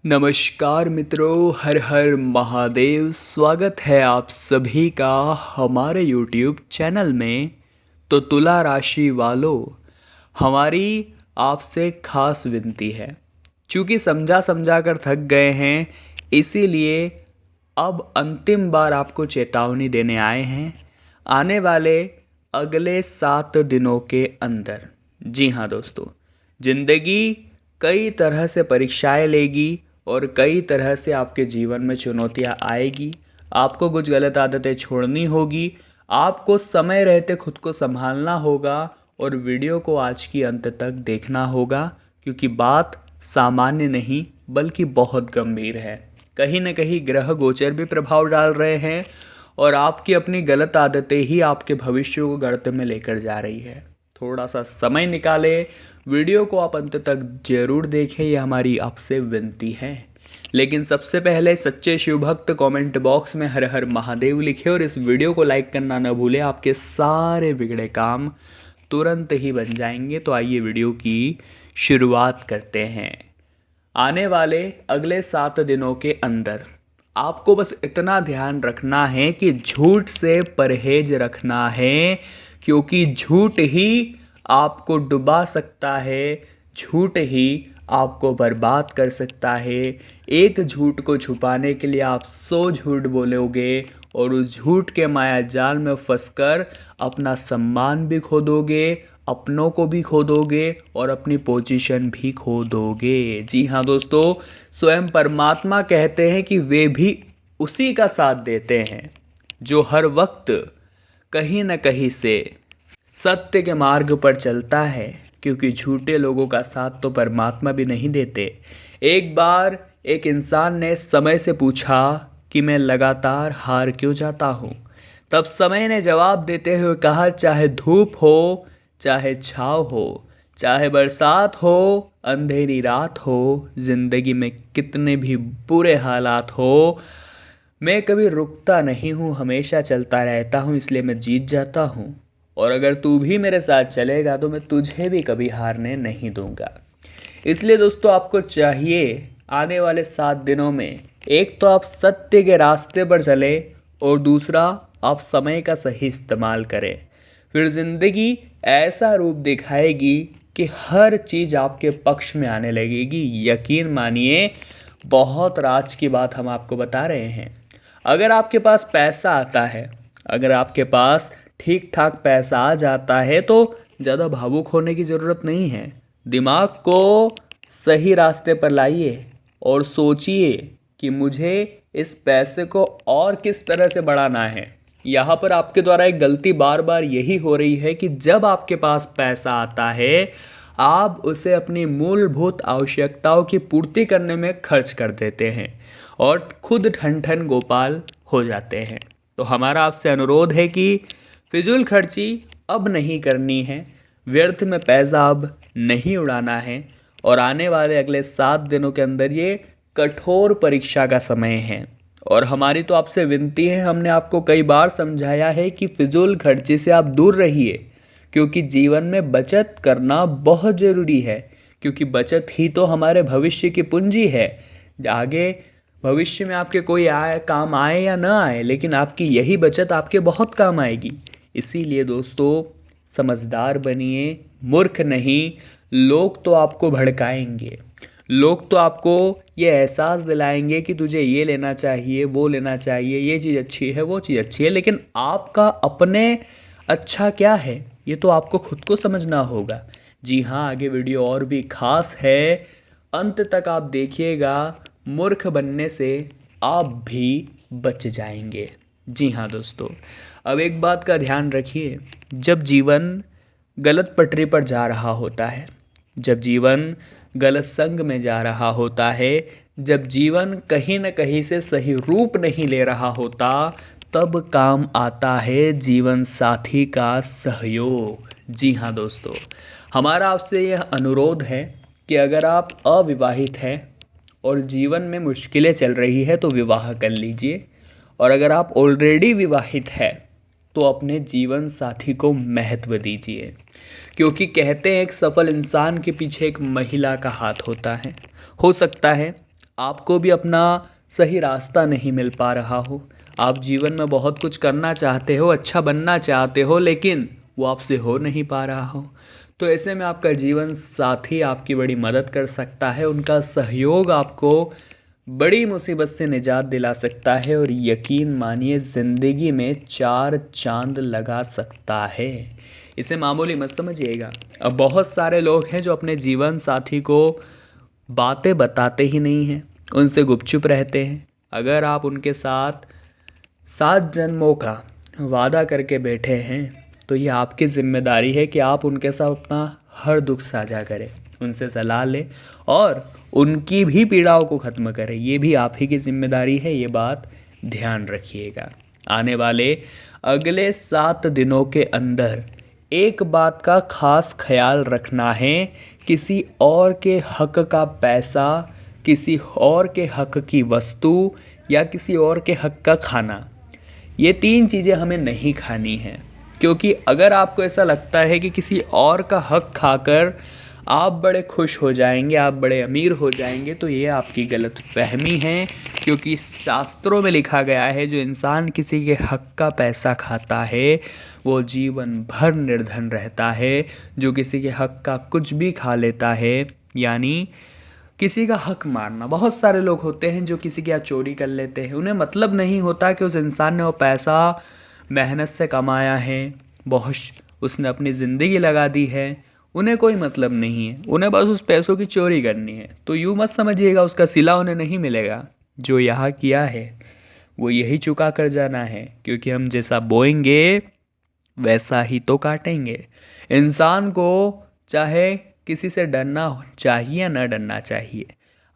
नमस्कार मित्रों, हर हर महादेव। स्वागत है आप सभी का हमारे YouTube चैनल में। तो तुला राशि वालों, हमारी आपसे खास विनती है। चूँकि समझा समझा कर थक गए हैं, इसीलिए अब अंतिम बार आपको चेतावनी देने आए हैं। आने वाले अगले 7 दिनों के अंदर, जी हाँ दोस्तों, जिंदगी कई तरह से परीक्षाएं लेगी और कई तरह से आपके जीवन में चुनौतियां आएगी। आपको कुछ गलत आदतें छोड़नी होगी, आपको समय रहते खुद को संभालना होगा और वीडियो को आज की अंत तक देखना होगा, क्योंकि बात सामान्य नहीं बल्कि बहुत गंभीर है। कहीं न कहीं ग्रह गोचर भी प्रभाव डाल रहे हैं और आपकी अपनी गलत आदतें ही आपके भविष्य को गर्त में लेकर जा रही है। थोड़ा सा समय निकालें, वीडियो को आप अंत तक जरूर देखें, ये हमारी आपसे विनती है। लेकिन सबसे पहले सच्चे शिव भक्त कमेंट बॉक्स में हर हर महादेव लिखे और इस वीडियो को लाइक करना न भूलें। आपके सारे बिगड़े काम तुरंत ही बन जाएंगे। तो आइए वीडियो की शुरुआत करते हैं। आने वाले अगले 7 दिनों के अंदर आपको बस इतना ध्यान रखना है कि झूठ से परहेज रखना है, क्योंकि झूठ ही आपको डुबा सकता है, झूठ ही आपको बर्बाद कर सकता है। एक झूठ को छुपाने के लिए आप 100 झूठ बोलोगे और उस झूठ के माया जाल में फंसकर अपना सम्मान भी खो दोगे, अपनों को भी खो दोगे और अपनी पोजीशन भी खो दोगे। जी हाँ दोस्तों, स्वयं परमात्मा कहते हैं कि वे भी उसी का साथ देते हैं जो हर वक्त कहीं न कहीं से सत्य के मार्ग पर चलता है, क्योंकि झूठे लोगों का साथ तो परमात्मा भी नहीं देते। एक बार एक इंसान ने समय से पूछा कि मैं लगातार हार क्यों जाता हूँ। तब समय ने जवाब देते हुए कहा, चाहे धूप हो, चाहे छाँव हो, चाहे बरसात हो, अंधेरी रात हो, जिंदगी में कितने भी बुरे हालात हो, मैं कभी रुकता नहीं हूँ, हमेशा चलता रहता हूँ, इसलिए मैं जीत जाता हूँ। और अगर तू भी मेरे साथ चलेगा तो मैं तुझे भी कभी हारने नहीं दूंगा। इसलिए दोस्तों, आपको चाहिए आने वाले 7 दिनों में एक तो आप सत्य के रास्ते पर चले और दूसरा आप समय का सही इस्तेमाल करें। फिर ज़िंदगी ऐसा रूप दिखाएगी कि हर चीज़ आपके पक्ष में आने लगेगी। यकीन मानिए, बहुत राज की बात हम आपको बता रहे हैं। अगर आपके पास पैसा आता है, अगर आपके पास ठीक ठाक पैसा आ जाता है, तो ज़्यादा भावुक होने की ज़रूरत नहीं है। दिमाग को सही रास्ते पर लाइए और सोचिए कि मुझे इस पैसे को और किस तरह से बढ़ाना है। यहाँ पर आपके द्वारा एक गलती बार बार यही हो रही है कि जब आपके पास पैसा आता है, आप उसे अपनी मूलभूत आवश्यकताओं की पूर्ति करने में खर्च कर देते हैं और खुद ठन ठन गोपाल हो जाते हैं। तो हमारा आपसे अनुरोध है कि फिजूल खर्ची अब नहीं करनी है, व्यर्थ में पैसा अब नहीं उड़ाना है। और आने वाले अगले 7 दिनों के अंदर ये कठोर परीक्षा का समय है और हमारी तो आपसे विनती है, हमने आपको कई बार समझाया है कि फिजूल खर्ची से आप दूर रहिए, क्योंकि जीवन में बचत करना बहुत ज़रूरी है, क्योंकि बचत ही तो हमारे भविष्य की पूंजी है। आगे भविष्य में आपके कोई काम आए या ना आए, लेकिन आपकी यही बचत आपके बहुत काम आएगी। इसीलिए दोस्तों, समझदार बनिए, मूर्ख नहीं। लोग तो आपको भड़काएंगे, लोग तो आपको ये एहसास दिलाएंगे कि तुझे ये लेना चाहिए, वो लेना चाहिए, ये चीज़ अच्छी है, वो चीज़ अच्छी है, लेकिन आपका अपने अच्छा क्या है, ये तो आपको खुद को समझना होगा। जी हाँ, आगे वीडियो और भी खास है, अंत तक आप देखिएगा। मूर्ख बनने से आप भी बच जाएंगे। जी हाँ दोस्तों, अब एक बात का ध्यान रखिए, जब जीवन गलत पटरी पर जा रहा होता है, जब जीवन गलत संग में जा रहा होता है, जब जीवन कहीं न कहीं से सही रूप नहीं ले रहा होता, तब काम आता है जीवन साथी का सहयोग। जी हाँ दोस्तों, हमारा आपसे यह अनुरोध है कि अगर आप अविवाहित हैं और जीवन में मुश्किलें चल रही है तो विवाह कर लीजिए, और अगर आप ऑलरेडी विवाहित हैं तो अपने जीवन साथी को महत्व दीजिए, क्योंकि कहते हैं एक सफल इंसान के पीछे एक महिला का हाथ होता है। हो सकता है आपको भी अपना सही रास्ता नहीं मिल पा रहा हो, आप जीवन में बहुत कुछ करना चाहते हो, अच्छा बनना चाहते हो, लेकिन वो आपसे हो नहीं पा रहा हो, तो ऐसे में आपका जीवन साथी आपकी बड़ी मदद कर सकता है। उनका सहयोग आपको बड़ी मुसीबत से निजात दिला सकता है और यकीन मानिए ज़िंदगी में चार चांद लगा सकता है। इसे मामूली मत समझिएगा। अब बहुत सारे लोग हैं जो अपने जीवन साथी को बातें बताते ही नहीं हैं, उनसे गुपचुप रहते हैं। अगर आप उनके साथ 7 जन्मों का वादा करके बैठे हैं तो ये आपकी ज़िम्मेदारी है कि आप उनके साथ अपना हर दुख साझा करें, उनसे सलाह लें और उनकी भी पीड़ाओं को ख़त्म करें। ये भी आप ही की जिम्मेदारी है, ये बात ध्यान रखिएगा। आने वाले अगले 7 दिनों के अंदर एक बात का खास ख्याल रखना है, किसी और के हक का पैसा, किसी और के हक की वस्तु या किसी और के हक का खाना, ये 3 चीज़ें हमें नहीं खानी हैं। क्योंकि अगर आपको ऐसा लगता है कि किसी और का हक खाकर आप बड़े खुश हो जाएंगे, आप बड़े अमीर हो जाएंगे, तो ये आपकी गलत फहमी है। क्योंकि शास्त्रों में लिखा गया है, जो इंसान किसी के हक का पैसा खाता है वो जीवन भर निर्धन रहता है। जो किसी के हक का कुछ भी खा लेता है, यानी किसी का हक मारना। बहुत सारे लोग होते हैं जो किसी के यहाँ चोरी कर लेते हैं, उन्हें मतलब नहीं होता कि उस इंसान ने वो पैसा मेहनत से कमाया है, बहुत उसने अपनी ज़िंदगी लगा दी है, उन्हें कोई मतलब नहीं है, उन्हें बस उस पैसों की चोरी करनी है। तो यूँ मत समझिएगा उसका सिला उन्हें नहीं मिलेगा। जो यहाँ किया है वो यही चुका कर जाना है, क्योंकि हम जैसा बोएंगे वैसा ही तो काटेंगे। इंसान को चाहे किसी से डरना चाहिए या न डरना चाहिए,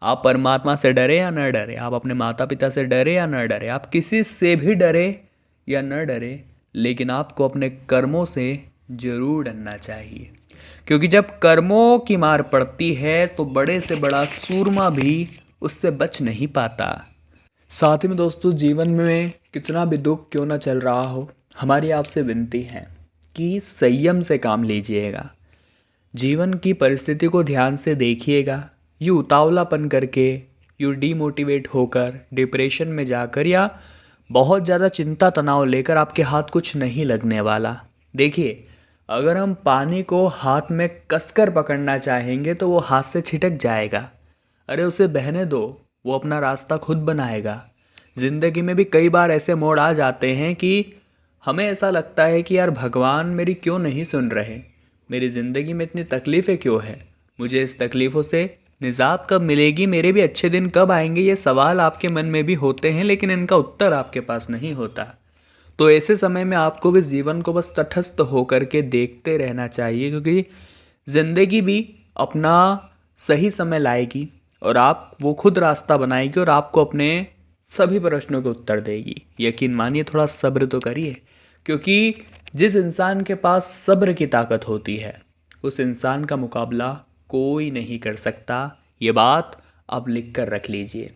आप परमात्मा से डरे या न डरे, आप अपने माता पिता से डरे या न डरे, आप किसी से भी डरे या न डरे, लेकिन आपको अपने कर्मों से ज़रूर डरना चाहिए। क्योंकि जब कर्मों की मार पड़ती है तो बड़े से बड़ा सूरमा भी उससे बच नहीं पाता। साथ ही में दोस्तों, जीवन में कितना भी दुख क्यों ना चल रहा हो, हमारी आपसे विनती है कि संयम से काम लीजिएगा। जीवन की परिस्थिति को ध्यान से देखिएगा। यूँ उतावलापन करके, यूँ डीमोटिवेट होकर, डिप्रेशन में जाकर या बहुत ज़्यादा चिंता तनाव लेकर आपके हाथ कुछ नहीं लगने वाला। देखिए, अगर हम पानी को हाथ में कसकर पकड़ना चाहेंगे तो वो हाथ से छिटक जाएगा। अरे उसे बहने दो, वो अपना रास्ता खुद बनाएगा। ज़िंदगी में भी कई बार ऐसे मोड़ आ जाते हैं कि हमें ऐसा लगता है कि यार भगवान मेरी क्यों नहीं सुन रहे, मेरी ज़िंदगी में इतनी तकलीफ़ें क्यों है, मुझे इस तकलीफ़ों से निजात कब मिलेगी, मेरे भी अच्छे दिन कब आएंगे। ये सवाल आपके मन में भी होते हैं, लेकिन इनका उत्तर आपके पास नहीं होता। तो ऐसे समय में आपको भी जीवन को बस तटस्थ होकर के देखते रहना चाहिए, क्योंकि ज़िंदगी भी अपना सही समय लाएगी और आप वो खुद रास्ता बनाएगी और आपको अपने सभी प्रश्नों के उत्तर देगी। यकीन मानिए, थोड़ा सब्र तो करिए, क्योंकि जिस इंसान के पास सब्र की ताकत होती है उस इंसान का मुकाबला कोई नहीं कर सकता। ये बात आप लिख कर रख लीजिए।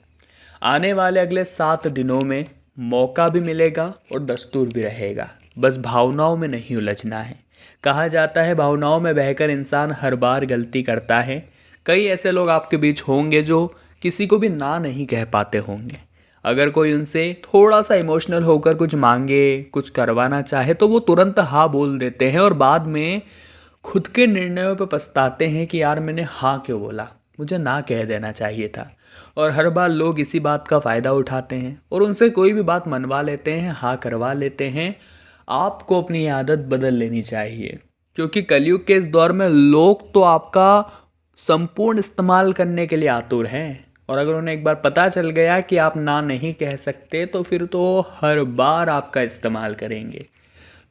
आने वाले अगले 7 दिनों में मौका भी मिलेगा और दस्तूर भी रहेगा। बस भावनाओं में नहीं उलझना है। कहा जाता है भावनाओं में बहकर इंसान हर बार गलती करता है। कई ऐसे लोग आपके बीच होंगे जो किसी को भी ना नहीं कह पाते होंगे। अगर कोई उनसे थोड़ा सा इमोशनल होकर कुछ मांगे, कुछ करवाना चाहे, तो वो तुरंत हाँ बोल देते हैं और बाद में खुद के निर्णयों पर पछताते हैं कि यार मैंने हाँ क्यों बोला, मुझे ना कह देना चाहिए था। और हर बार लोग इसी बात का फ़ायदा उठाते हैं और उनसे कोई भी बात मनवा लेते हैं, हाँ करवा लेते हैं। आपको अपनी आदत बदल लेनी चाहिए, क्योंकि कलयुग के इस दौर में लोग तो आपका संपूर्ण इस्तेमाल करने के लिए आतुर हैं। और अगर उन्हें एक बार पता चल गया कि आप ना नहीं कह सकते, तो फिर तो हर बार आपका इस्तेमाल करेंगे।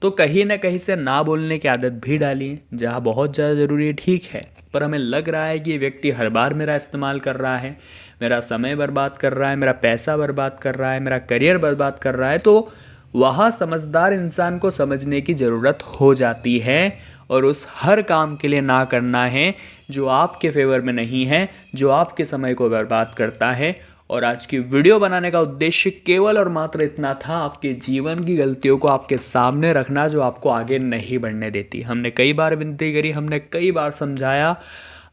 तो कहीं ना कहीं से ना बोलने की आदत भी डालिए। जहाँ बहुत ज़्यादा ज़रूरी है ठीक है, पर हमें लग रहा है कि ये व्यक्ति हर बार मेरा इस्तेमाल कर रहा है, मेरा समय बर्बाद कर रहा है, मेरा पैसा बर्बाद कर रहा है, मेरा करियर बर्बाद कर रहा है, तो वहाँ समझदार इंसान को समझने की ज़रूरत हो जाती है और उस हर काम के लिए ना करना है जो आपके फेवर में नहीं है, जो आपके समय को बर्बाद करता है। और आज की वीडियो बनाने का उद्देश्य केवल और मात्र इतना था, आपके जीवन की गलतियों को आपके सामने रखना जो आपको आगे नहीं बढ़ने देती। हमने कई बार विनती करी, हमने कई बार समझाया,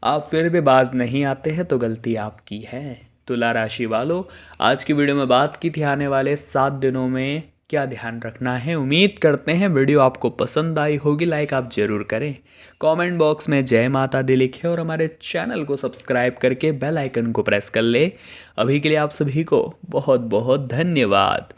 आप फिर भी बाज नहीं आते हैं, तो गलती आपकी है। तुला राशि वालों, आज की वीडियो में बात की थी आने वाले 7 दिनों में क्या ध्यान रखना है। उम्मीद करते हैं वीडियो आपको पसंद आई होगी। लाइक आप ज़रूर करें, कमेंट बॉक्स में जय माता दी लिखें और हमारे चैनल को सब्सक्राइब करके बेल आइकन को प्रेस कर ले। अभी के लिए आप सभी को बहुत बहुत धन्यवाद।